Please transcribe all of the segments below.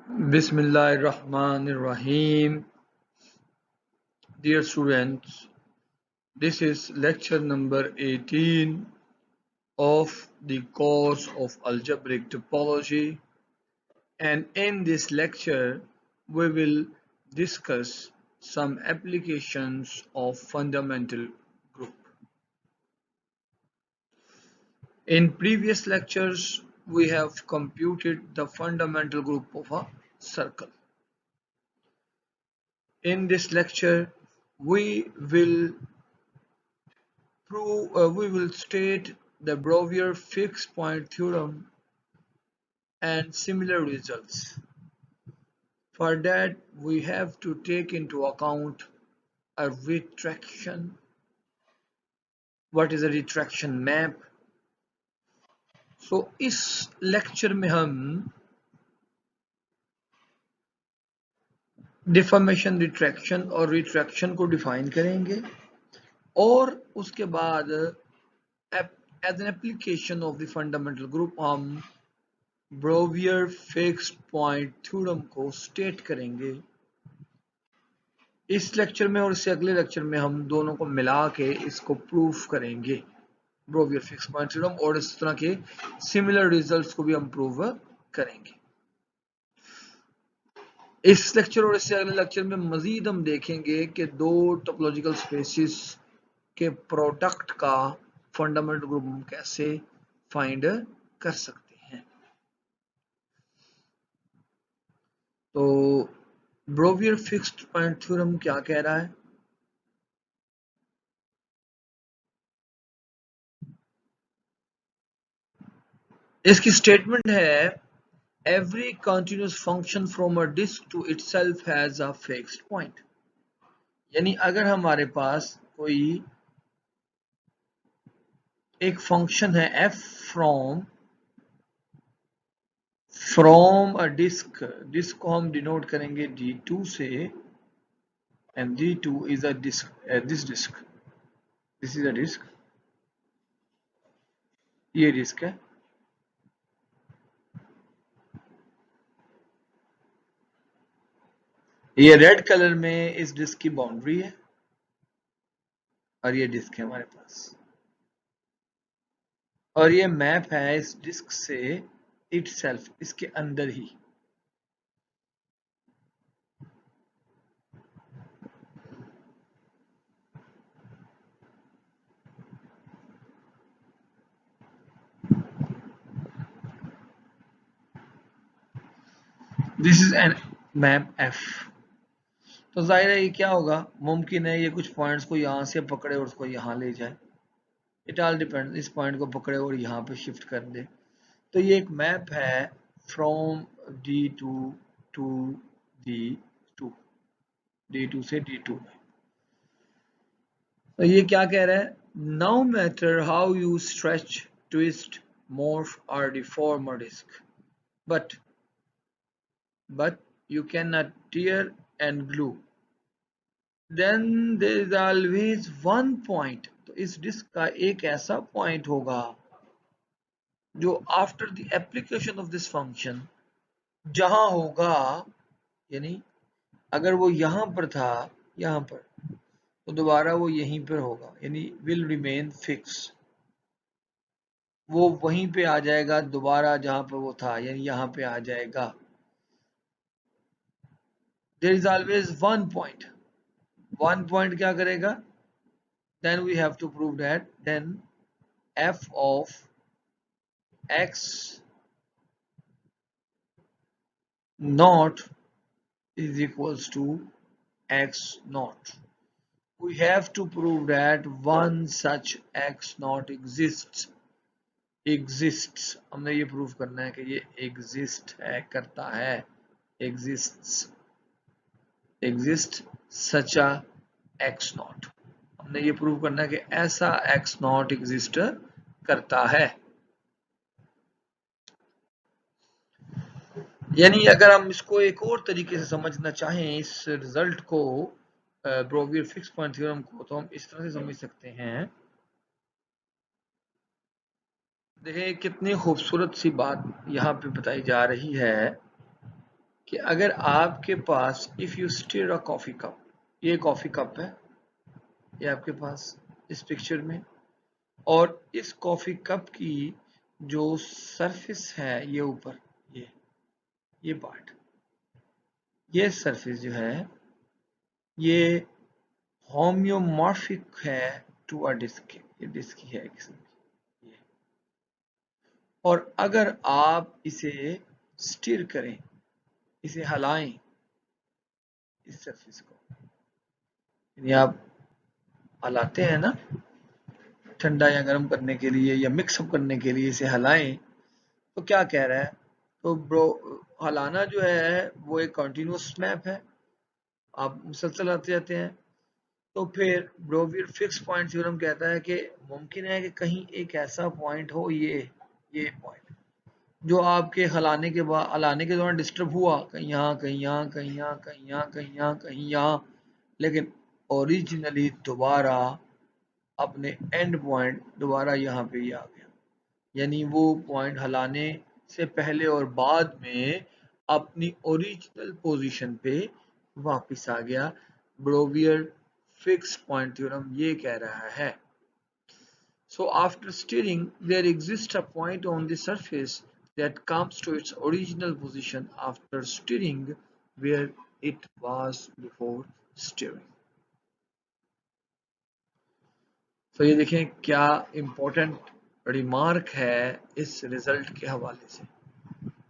Bismillahirrahmanirrahim. Dear students, this is lecture number 18 of the course of algebraic topology, and in this lecture we will discuss some applications of fundamental group. In previous lectures we have computed the fundamental group of a circle. In this lecture we will we will state the Brouwer fixed point theorem and similar results. For that, we have to take into account a retraction. What is a retraction map? So इस lecture में हम deformation retraction और retraction को define करेंगे और उसके बाद as an application of the fundamental group हम ब्रोवियर फिक्स्ड पॉइंट थ्योरम को स्टेट करेंगे। इस लेक्चर में और इससे अगले लेक्चर में हम दोनों को मिला के इसको प्रूफ करेंगे, ब्रोवियर फिक्स्ड पॉइंट थ्योरम, और इस तरह के सिमिलर रिजल्ट्स को भी हम प्रूव करेंगे। इस लेक्चर और इससे अगले लेक्चर में मजीद हम देखेंगे कि दो टोपोलॉजिकल स्पेसिस के प्रोडक्ट का फंडामेंटल ग्रुप हम कैसे फाइंड कर सकते हैं। तो ब्रोवियर फिक्स्ड पॉइंट थ्योरम क्या कह रहा है? इसकी स्टेटमेंट है every continuous function from a disk to itself has a fixed point। यानी अगर हमारे पास कोई एक फंक्शन है f from a disk को हम डिनोट करेंगे d2 से, and d2 is a disk, this is a disk, ये डिस्क है। ये रेड कलर में इस डिस्क की बाउंड्री है और ये डिस्क है हमारे पास, और ये मैप है इस डिस्क से इटसेल्फ, इसके अंदर ही। This is an map F. तो जाहिर है ये क्या होगा, मुमकिन है ये कुछ पॉइंट्स को यहाँ से पकड़े और उसको यहाँ ले जाए। इट ऑल डिपेंड, इस पॉइंट को पकड़े और यहाँ पे शिफ्ट कर दे। तो ये एक मैप है from D2 to D2, D2 से D2 में। तो ये क्या कह रहा है? No matter how you stretch, twist, morph or deform a disk, but you cannot tear and glue, then there is always one point। तो इस डिस्क का एक ऐसा पॉइंट होगा जो after the application of this function जहां होगा, यानी अगर वो यहां पर था यहां पर, तो दोबारा वो यहीं पर होगा, यानी विल रिमेन फिक्स। वो वहीं पे आ जाएगा दोबारा जहां पर वो था, यानी यहां पे आ जाएगा। There is always one point. One point क्या करेगा? Then we have to prove that then f of x naught is equals to x naught। we have to prove that one such x naught exists। हमने ये prove करना है कि ये exist है, करता है, एग्जिस्ट सच अ x naught। हमने ये प्रूव करना है कि ऐसा x naught एग्जिस्ट करता है। यानी अगर हम इसको एक और तरीके से समझना चाहें इस रिजल्ट को, ब्रोवियर फिक्स्ड पॉइंट थ्योरम को, तो हम इस तरह से समझ सकते हैं। देखिए कितनी खूबसूरत सी बात यहाँ पे बताई जा रही है कि अगर आपके पास if you steer a coffee cup, ये कॉफी कप है ये आपके पास इस पिक्चर में, और इस कॉफी कप की जो सरफेस है ये ऊपर ये पार्ट, ये सरफेस जो है ये होम्योमॉर्फिक है टू अ डिस्क, ये डिस्क ही है किस्म की ये। और अगर आप इसे स्टिर करें, इसे हलाएं इस सरफेस को, यानी आप हलाते हैं ना ठंडा या गर्म करने के लिए या मिक्सअप करने के लिए, इसे हलाएं, तो क्या कह रहा है, तो ब्रो हलाना जो है वो एक कंटिन्यूस मैप है, आप मुसलसल आते जाते हैं। तो फिर ब्रोवियर फिक्स पॉइंट थ्योरम कहता है कि मुमकिन है कि कहीं एक ऐसा पॉइंट हो, ये पॉइंट जो आपके हलाने के बाद हलाने के दौरान डिस्टर्ब हुआ, कहीं यहाँ कहीं यहाँ कहीं यहाँ कहीं यहाँ कहीं यहाँ कहीं यहाँ, लेकिन ओरिजिनली दोबारा अपने एंड पॉइंट दोबारा यहाँ पे ही आ गया, यानी वो पॉइंट हलाने से पहले और बाद में अपनी ओरिजिनल पोजीशन पे वापस आ गया। ब्रोवियर फिक्स पॉइंट थ्योरम ये कह रहा है। So after stirring, there exists a point on the surface that comes to its original position after stirring where it was before stirring. तो ये देखें क्या इम्पोर्टेंट रिमार्क है इस रिजल्ट के हवाले से।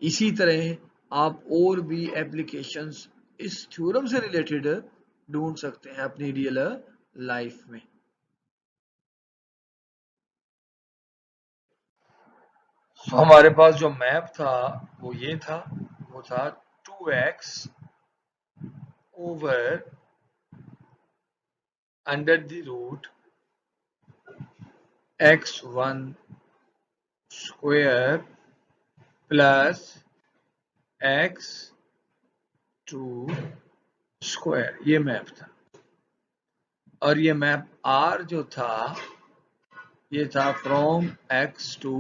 इसी तरह आप और भी एप्लीकेशंस इस थ्योरम से रिलेटेड ढूंढ सकते हैं अपनी रियल लाइफ में। तो हमारे पास जो मैप था वो ये था, वो था 2x over under the root x1 square plus x2 square, ये मैप था। और ये मैप r जो था ये था फ्रॉम x टू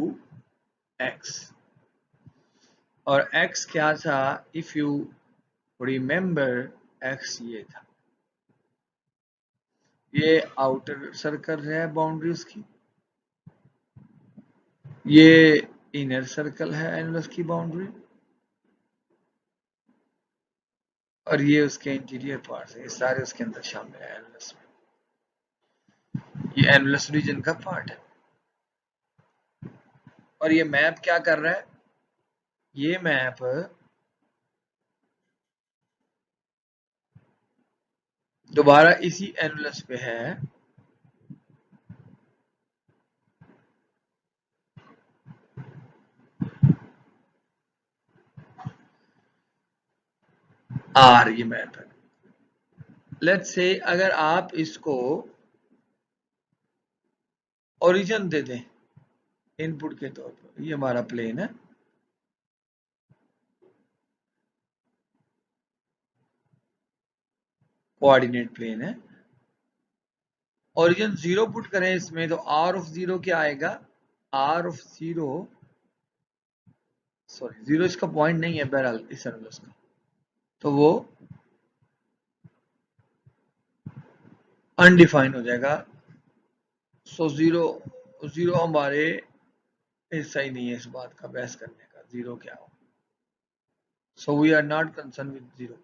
x, और x क्या था, इफ यू रिमेंबर x ये था, ये आउटर सर्कल है बाउंड्री उसकी, ये इनर सर्कल है एनुलस की बाउंड्री, और ये उसके इंटीरियर पार्ट है, ये सारे उसके अंदर शामिल है एनुलस में, ये एनुलस रीजन का पार्ट है। और ये मैप क्या कर रहा है, ये मैप दोबारा इसी एनुलस पे है, आर ये मैप है। लेट्स से अगर आप इसको ओरिजिन दे दें इनपुट के तौर पर, ये हमारा प्लेन है, कोऑर्डिनेट प्लेन है, ओरिजिन 0 पुट करें इसमें, तो आर ऑफ 0 क्या आएगा, आर ऑफ 0 सॉरी 0 इसका पॉइंट नहीं है बहरहाल इस एनुलस का, तो वो अनडिफाइन हो जाएगा। सो 0 हमारे हिस्सा ही नहीं है इस बात का बहस करने का, 0 क्या हो। So we are not concern with 0।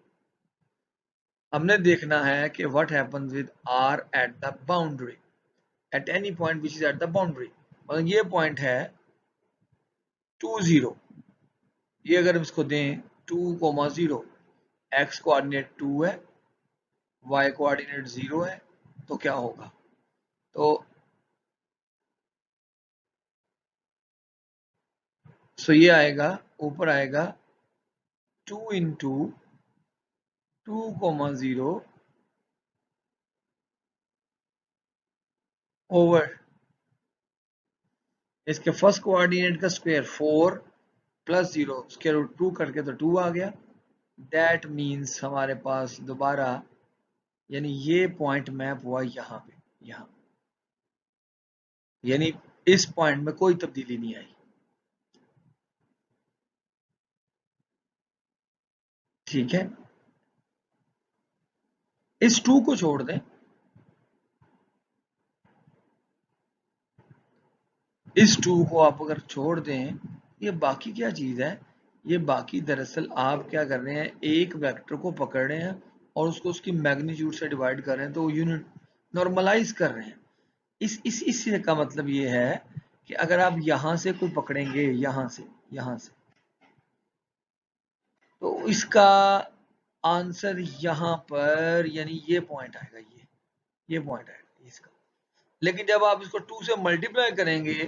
हमने देखना है कि what happens with R at the boundary, at any point which is at the boundary. मतलब ये पॉइंट है 2 0, ये अगर हम इसको दें 2,0, एक्स कोऑर्डिनेट 2 है, वाई कोऑर्डिनेट 0 है, तो क्या होगा, तो सो ये आएगा, ऊपर आएगा 2 इंटू 2,0 ओवर इसके फर्स्ट कोऑर्डिनेट का स्क्वायर 4 प्लस 0 स्क्वायर रूट 2 करके तो 2 आ गया। दैट मीन्स हमारे पास दोबारा यानी ये पॉइंट मैप हुआ यहाँ पे, यहाँ, यानी इस पॉइंट में कोई तब्दीली नहीं आई। ठीक है, इस 2 को छोड़ दें, इस 2 को आप अगर छोड़ दें, ये बाकी क्या चीज है, ये बाकी दरअसल आप क्या कर रहे हैं, एक वेक्टर को पकड़ रहे हैं और उसको उसकी मैग्नीट्यूड से डिवाइड कर रहे हैं, तो यूनिट नॉर्मलाइज कर रहे हैं। इस का मतलब ये है कि अगर आप यहां से कोई पकड़ेंगे, यहां से, तो इसका आंसर यहां पर यानी ये पॉइंट आएगा, ये पॉइंट आएगा इसका। लेकिन जब आप इसको 2 से मल्टीप्लाई करेंगे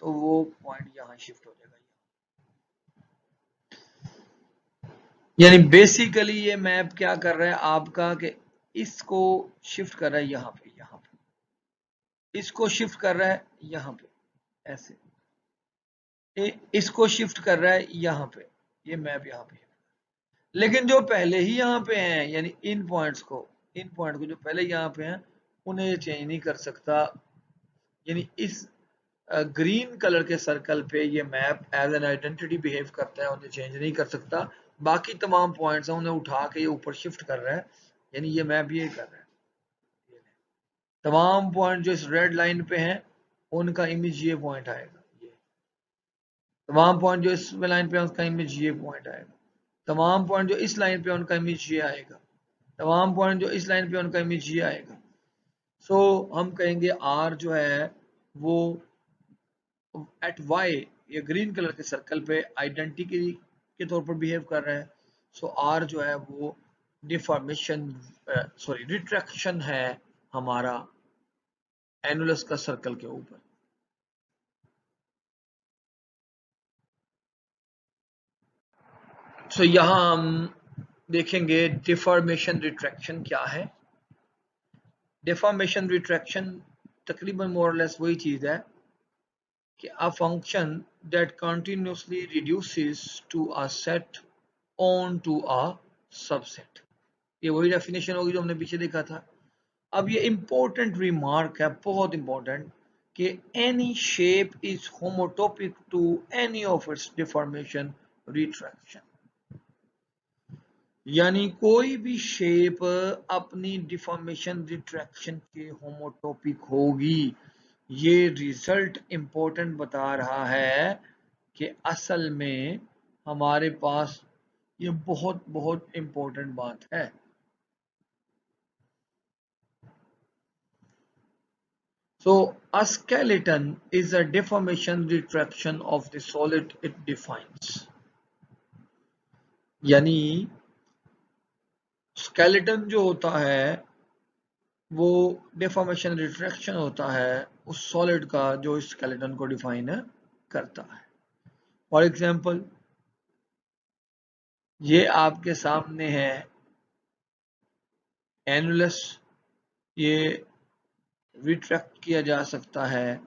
तो वो पॉइंट यहां शिफ्ट हो जाएगा। यानी बेसिकली ये मैप क्या कर रहा है आपका, कि इसको शिफ्ट कर रहा है यहाँ पे, इसको शिफ्ट कर रहा है यहाँ पे, ऐसे इसको शिफ्ट कर रहा है यहाँ पे, ये मैप यहाँ पे है। लेकिन जो पहले ही यहाँ पे हैं, यानी इन पॉइंट को जो पहले यहाँ पे हैं, उन्हें ये चेंज नहीं कर सकता। यानी इस ग्रीन कलर के सर्कल पे ये map as an identity behave करता है, उन्हें चेंज नहीं कर सकता। बाकी तमाम पॉइंट्स हैं उन्हें उठा के ये ऊपर शिफ्ट कर रहा है, यानी ये मैप ये कर रहा है। तमाम पॉइंट जो इस रेड लाइन पे हैं उनका इमेज ये पॉइंट आएगा, ये तमाम पॉइंट जो इस लाइन पे है उसका इमेज ये पॉइंट आएगा, तमाम पॉइंट जो इस लाइन पे उनका इमेज ये आएगा, तमाम पॉइंट जो इस लाइन पे उनका इमेज ये आएगा। सो हम कहेंगे आर जो है वो एट वाई, ये ग्रीन कलर के सर्कल पे आइडेंटिटी के तौर पर बिहेव कर रहा है। सो आर जो है वो डिफॉर्मेशन सॉरी रिट्रैक्शन है हमारा एनुलस का सर्कल के ऊपर। सो यहां हम देखेंगे डिफॉर्मेशन रिट्रैक्शन क्या है। डिफॉर्मेशन रिट्रैक्शन तकरीबन मोरलेस वही चीज है कि a function that continuously reduces to a set on to a subset, ये वही डेफिनेशन होगी जो हमने पीछे देखा था। अब ये इंपॉर्टेंट रिमार्क है, बहुत इंपॉर्टेंट, कि any shape is homotopic to any of its deformation retraction, यानी कोई भी शेप अपनी डिफॉर्मेशन रिट्रैक्शन के होमोटोपिक होगी। ये रिजल्ट इंपॉर्टेंट बता रहा है कि असल में हमारे पास ये बहुत बहुत इंपॉर्टेंट बात है। So a skeleton is a deformation retraction of the solid it defines, यानी skeleton जो होता है वो डिफॉर्मेशन रिट्रैक्शन होता है उस सॉलिड का जो इस स्केलेटन को डिफाइन करता है। फॉर एग्जांपल ये आपके सामने है एनुलस, ये रिट्रैक्ट किया जा सकता है,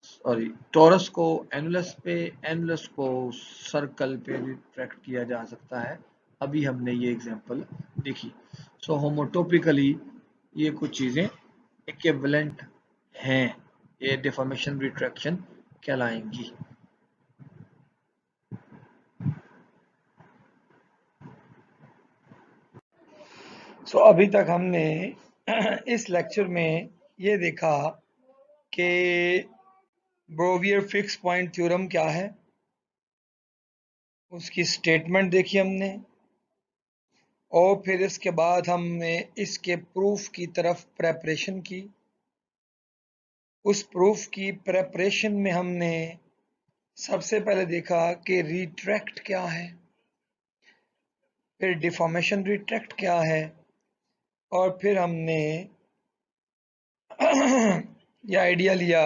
सॉरी टॉरस को एनुलस पे, एनुलस को सर्कल पे रिट्रैक्ट किया जा सकता है। अभी हमने ये एग्जांपल देखी। सो होमोटोपिकली ये कुछ चीजें इक्विवेलेंट हैं, ये डिफॉर्मेशन रिट्रैक्शन कहलाएंगी। सो अभी तक हमने इस लेक्चर में ये देखा कि ब्रोवियर फिक्स पॉइंट थ्योरम क्या है, उसकी स्टेटमेंट देखी हमने, और फिर इसके बाद हमने इसके प्रूफ की तरफ प्रेपरेशन की। उस प्रूफ की प्रेपरेशन में हमने सबसे पहले देखा कि रिट्रैक्ट क्या है, फिर डिफॉर्मेशन रिट्रैक्ट क्या है, और फिर हमने ये आइडिया लिया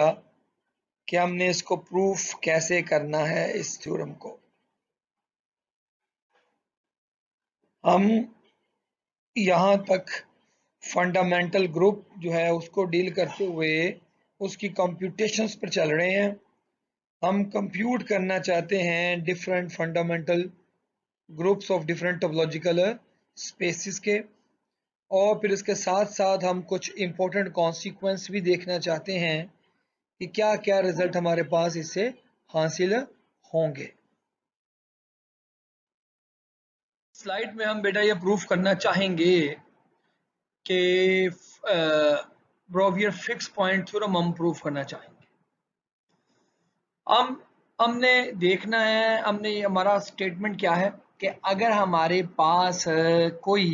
कि हमने इसको प्रूफ कैसे करना है इस थ्योरम को। हम यहाँ तक फंडामेंटल ग्रुप जो है उसको डील करते हुए उसकी कंप्यूटेशंस पर चल रहे हैं। हम कंप्यूट करना चाहते हैं different fundamental groups of different topological spaces के, और फिर इसके साथ साथ हम कुछ इंपॉर्टेंट कॉन्सिक्वेंस भी देखना चाहते हैं कि क्या क्या रिजल्ट हमारे पास इससे हासिल होंगे। स्लाइड में हम बेटा ये प्रूफ करना चाहेंगे कि ब्रोवियर फिक्स पॉइंट थ्योरम हम प्रूफ करना चाहेंगे। हमने देखना है, हमने हमारा स्टेटमेंट क्या है कि अगर हमारे पास कोई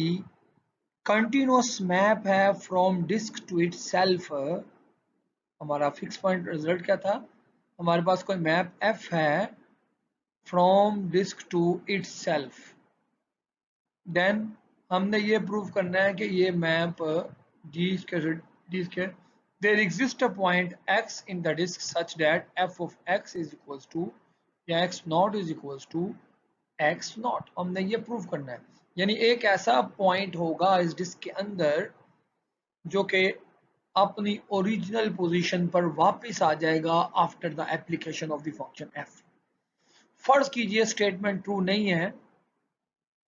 कंटिन्यूअस मैप है from disc to itself, हमारा फिक्स पॉइंट रिजल्ट क्या था, हमारे पास कोई मैप एफ है from disc to itself, then हमने ये प्रूव करना है कि ये map D square there exists a point x in the disk such that f of x is equals to या x naught is equals to x naught, हमने ये prove करना है। यानी एक ऐसा पॉइंट होगा इस डिस्क के अंदर जो कि अपनी ओरिजिनल पोजीशन पर वापस आ जाएगा after the application of the function f। फर्ज कीजिए स्टेटमेंट ट्रू नहीं है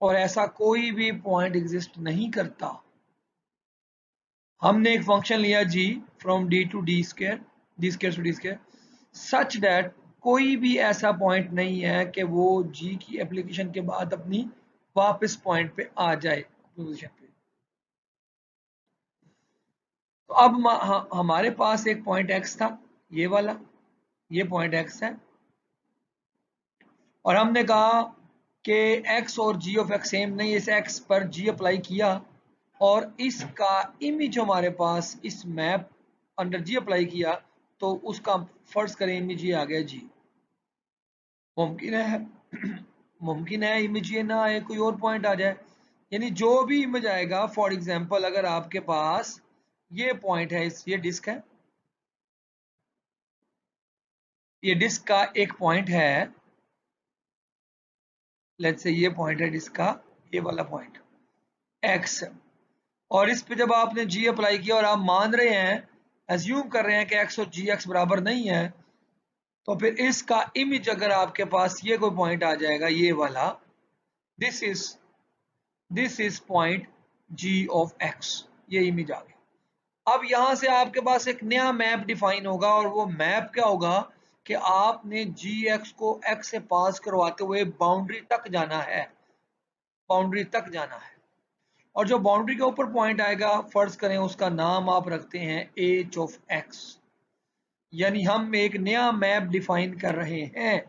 और ऐसा कोई भी पॉइंट एग्जिस्ट नहीं करता। हमने एक फंक्शन लिया g from d to d square to d square such that कोई भी ऐसा पॉइंट नहीं है कि वो g की एप्लीकेशन के बाद अपनी वापस पॉइंट पे आ जाए पोजीशन पे। तो अब हमारे पास एक पॉइंट x था, ये वाला, ये पॉइंट x है, और हमने कहा कि x और g ऑफ x सेम नहीं, इस x पर g अप्लाई किया और इसका इमेज हमारे पास इस मैप अंडर जी अप्लाई किया तो उसका फर्ज करें इमेज ये आ गया जी। मुमकिन है इमेज ये ना आए, कोई और पॉइंट आ जाए। यानी जो भी इमेज आएगा, फॉर एग्जांपल अगर आपके पास ये पॉइंट है, ये डिस्क है, ये डिस्क का एक पॉइंट है, लेट्स से ये पॉइंट है डिस्क का, ये वाला पॉइंट एक्स, और इस पे जब आपने जी अप्लाई किया और आप मान रहे हैं, एज्यूम कर रहे हैं कि x और जी x बराबर नहीं है, तो फिर इसका इमेज अगर आपके पास ये कोई पॉइंट आ जाएगा, ये वाला, this is point g of x, ये इमेज आ गया। अब यहां से आपके पास एक नया मैप डिफाइन होगा और वो मैप क्या होगा कि आपने gx को x से पास करवाते हुए बाउंड्री तक जाना है, बाउंड्री तक जाना है, और जो बाउंड्री के ऊपर पॉइंट आएगा फर्ज करें उसका नाम आप रखते हैं h ऑफ x। यानी हम एक नया मैप डिफाइन कर रहे हैं।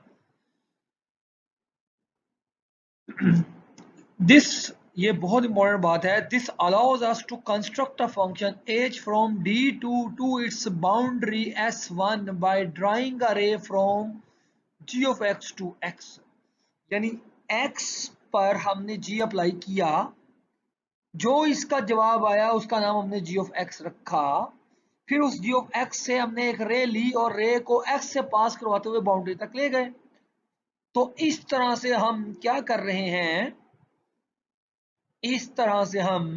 दिस, ये बहुत इंपॉर्टेंट बात है, this allows us to construct a function h from d2 to its boundary s1 by drawing a ray from g of x to x। यानी x पर हमने g अप्लाई किया, जो इसका जवाब आया उसका नाम हमने g ऑफ x रखा, फिर उस g ऑफ x से हमने एक रे ली और रे को x से पास करवाते हुए बाउंड्री तक ले गए। तो इस तरह से हम क्या कर रहे हैं, इस तरह से हम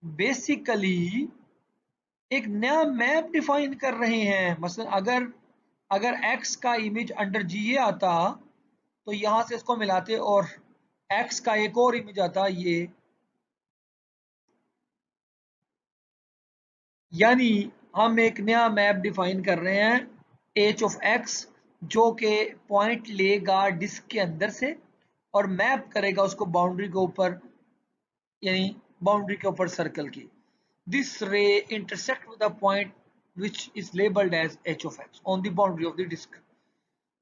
बेसिकली एक नया मैप डिफाइन कर रहे हैं। मसलन अगर x का इमेज अंडर g ये आता तो यहां से इसको मिलाते और x का एक और इमेज आता ये, यानी हम एक नया मैप डिफाइन कर रहे हैं h ऑफ x जो कि पॉइंट लेगा डिस्क के अंदर से और मैप करेगा उसको बाउंड्री के ऊपर, यानी बाउंड्री के ऊपर सर्कल की। दिस रे intersect with the point which is labeled as h of x on the boundary of the disk.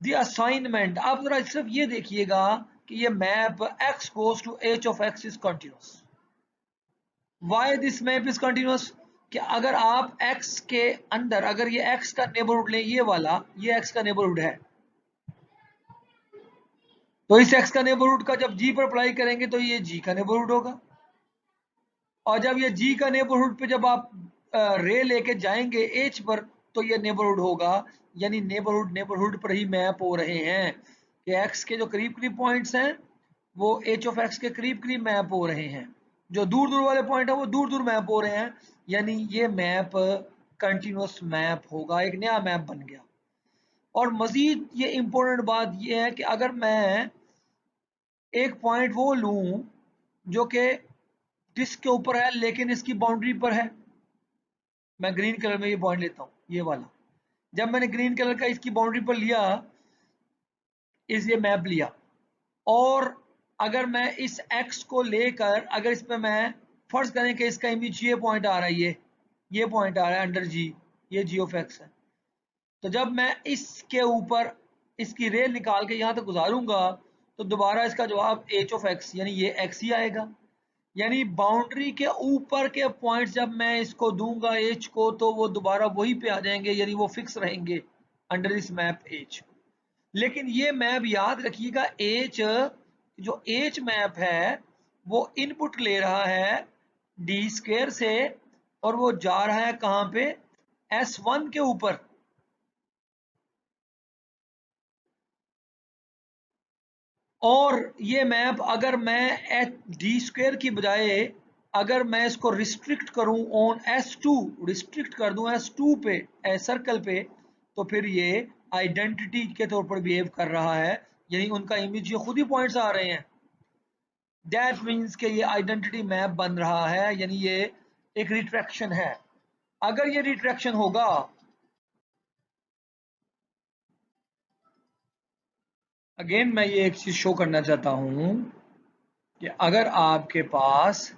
The assignment, आप जरा सिर्फ ये देखिएगा कि ये map x goes to h of x is continuous. Why this map is continuous? कि अगर आप x के अंदर, अगर ये x का नेबरहुड लें, ये वाला, ये x का नेबरहुड है, तो इस x का नेबरहुड का जब g पर अप्लाई करेंगे तो ये g का नेबरहुड होगा, और जब ये g का नेबरहुड पे जब आप रे लेके जाएंगे h पर तो ये नेबरहुड होगा। यानी नेबरहुड पर ही मैप हो रहे हैं कि x के जो करीब करीब पॉइंट्स हैं वो h ऑफ x के करीब करीब मैप हो रहे हैं, जो दूर दूर वाले पॉइंट है वो दूर दूर मैप हो रहे हैं। यानी ये मैप कंटिन्यूस मैप होगा, एक नया मैप बन गया। और मजीद ये इंपॉर्टेंट बात ये है कि अगर मैं एक पॉइंट वो लूं जो कि डिस्क के ऊपर है लेकिन इसकी बाउंड्री पर है, मैं ग्रीन कलर में ये पॉइंट लेता हूँ, ये वाला, जब मैंने ग्रीन कलर का इसकी बाउंड्री पर लिया, इस ये मैप लिया, और अगर मैं इस x को लेकर अगर इस पे मैं फर्ज करें कि इसका इमेज ये पॉइंट आ रहा है, ये पॉइंट आ रहा है अंडर g, ये g ऑफ x है, तो जब मैं इसके ऊपर इसकी रेल निकाल के यहाँ तक गुजारूंगा तो दोबारा इसका जवाब h ऑफ x यानी ये x ही आएगा। यानी बाउंड्री के ऊपर के पॉइंट्स जब मैं इसको दूंगा h को तो वो दोबारा वही पे आ जाएंगे, यानी वो फिक्स रहेंगे अंडर दिस मैप h। लेकिन ये मैप याद रखिएगा h, जो h मैप है वो इनपुट ले रहा है डी स्क्वायर से और वो जा रहा है कहां पे, S1 के ऊपर। और ये मैप अगर मैं डी स्क्वायर की बजाय अगर मैं इसको रिस्ट्रिक्ट करूं ऑन S2, रिस्ट्रिक्ट कर दूं S2 पे सर्कल पे, तो फिर ये आइडेंटिटी के तौर पर बिहेव कर रहा है, यानी उनका इमेज ये खुद ही पॉइंट्स आ रहे हैं। दैट मीन्स कि ये आइडेंटिटी मैप बन रहा है, यानी ये एक रिट्रैक्शन है। अगर ये रिट्रैक्शन होगा, अगेन मैं ये एक चीज शो करना चाहता हूं कि अगर आपके पास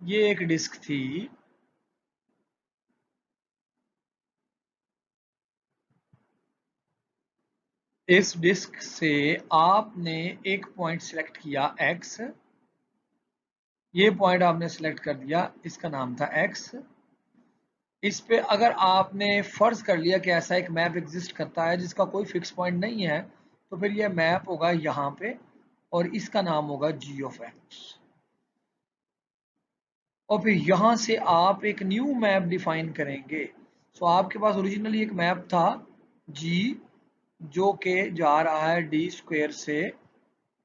ये एक डिस्क थी, इस डिस्क से आपने एक पॉइंट सिलेक्ट किया x, ये पॉइंट आपने सिलेक्ट कर दिया, इसका नाम था x। इस पे अगर आपने फर्ज कर लिया कि ऐसा एक मैप एग्जिस्ट करता है जिसका कोई फिक्स पॉइंट नहीं है, तो फिर ये मैप होगा यहाँ पे और इसका नाम होगा g ऑफ x। और फिर यहाँ से आप एक न्यू मैप डिफाइन करेंगे। सो आपके पास ओरिजिनली एक मैप था g जो के जा रहा है डी स्क्वायर से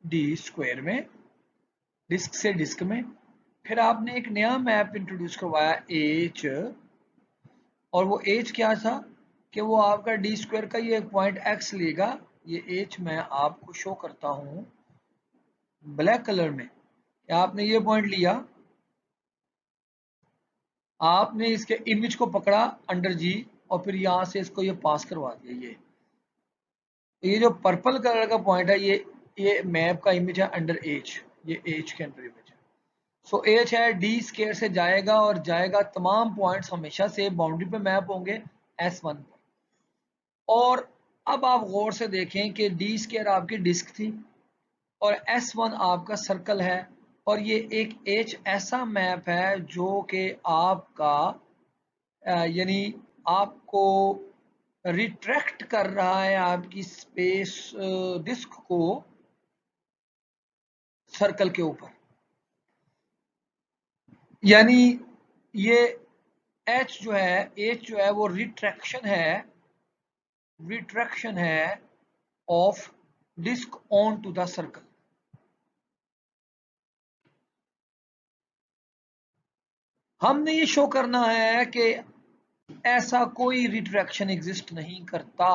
डी स्क्वायर में, डिस्क से डिस्क में। फिर आपने एक नया मैप इंट्रोड्यूस करवाया h, और वो h क्या था कि वो आपका डी स्क्वायर का ये पॉइंट x लेगा। ये h मैं आपको शो करता हूं ब्लैक कलर में। आपने ये पॉइंट लिया, आपने इसके इमेज को पकड़ा अंडर g और फिर यहां से इसको ये पास करवा दिया। ये जो पर्पल कलर का पॉइंट है ये मैप का इमेज है अंडर h, ये h के अंडर इमेज है। सो h है डी स्क्वायर से जाएगा और जाएगा, तमाम पॉइंट्स हमेशा से बाउंड्री पे मैप होंगे S1 पर। और अब आप गौर से देखें कि डी स्क्वायर आपकी डिस्क थी और S1 आपका सर्कल है, और ये एक H ऐसा मैप है जो कि आपका यानी आपको रिट्रैक्ट कर रहा है आपकी स्पेस डिस्क को सर्कल के ऊपर। यानी ये H जो है वो रिट्रैक्शन है of disc on to the circle. हमने ये शो करना है कि ऐसा कोई रिट्रैक्शन एग्जिस्ट नहीं करता।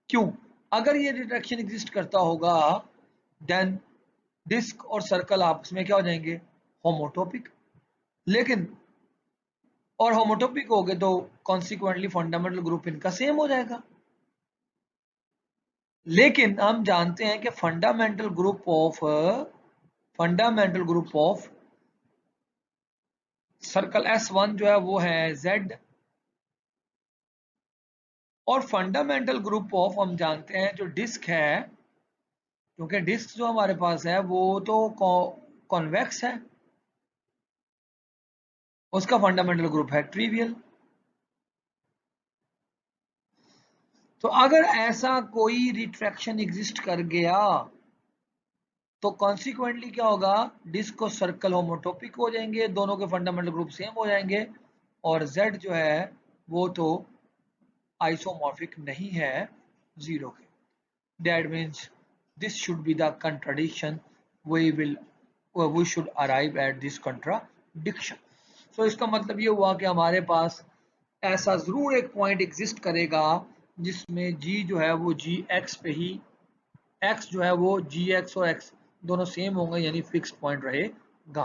क्यों? अगर ये रिट्रैक्शन एग्जिस्ट करता होगा देन डिस्क और सर्कल आपस में क्या हो जाएंगे, होमोटोपिक। लेकिन और होमोटोपिक हो गए तो कॉन्सिक्वेंटली फंडामेंटल ग्रुप इनका सेम हो जाएगा। लेकिन हम जानते हैं कि fundamental group of circle S1 जो है वो है Z, और फंडामेंटल ग्रुप ऑफ हम जानते हैं जो डिस्क है, क्योंकि डिस्क जो हमारे पास है वो तो कॉन्वेक्स है, उसका फंडामेंटल ग्रुप है ट्रिवियल। तो अगर ऐसा कोई रिट्रैक्शन एग्जिस्ट कर गया तो कॉन्सिक्वेंटली क्या होगा, डिस्क और सर्कल होमोटोपिक हो जाएंगे, दोनों के फंडामेंटल ग्रुप सेम हो जाएंगे, और Z जो है वो तो आइसोमॉर्फिक नहीं है जीरो के। That means this should be the contradiction, we should arrive at this contradiction. So इसका मतलब ये हुआ कि हमारे पास ऐसा जरूर एक पॉइंट एग्जिस्ट करेगा जिसमें g जो है वो gx पे ही, x जो है वो gx और x दोनों सेम होंगे, यानी फिक्स पॉइंट रहेगा।